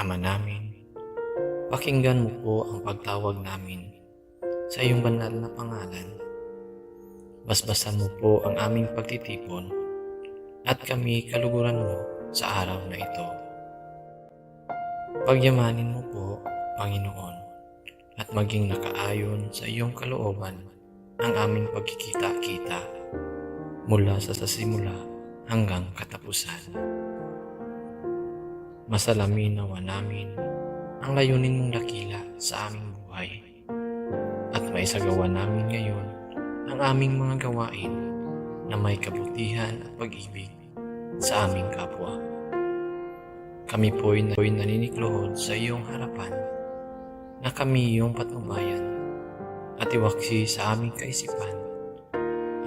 Ama namin, pakinggan mo po ang pagtawag namin sa iyong banal na pangalan. Basbasan mo po ang aming pagtitipon at kami kaluguran mo sa araw na ito. Pagyamanin mo po, Panginoon, at maging nakaayon sa iyong kalooban ang aming pagkikita-kita mula sa simula hanggang katapusan. Masalamin nawa namin ang layunin mong dakila sa aming buhay at maisagawa namin ngayon ang aming mga gawain na may kabutihan at pag-ibig sa aming kapwa. Kami po'y naniniklohod sa iyong harapan na kami iyong patnubayan at iwaksi sa aming kaisipan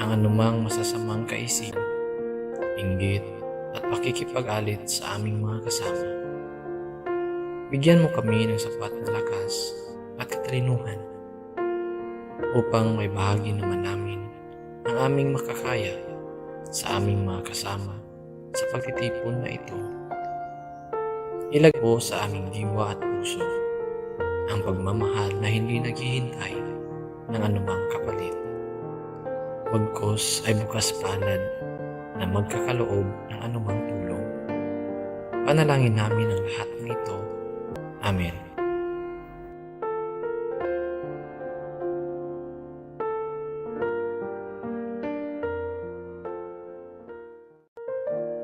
ang anumang masasamang kaisip, inggit at pakikipag-alit sa aming mga kasama. Bigyan mo kami ng sapat na lakas at katalinuhan upang may bahagi naman namin ang aming makakaya sa aming mga kasama sa pagtitipon na ito. Ilagay sa aming diwa at puso ang pagmamahal na hindi naghihintay ng anumang kapalit. Bagkus ay bukas palad na magkakaloob ng anumang tulong. Panalangin namin ang lahat ng ito. Amen.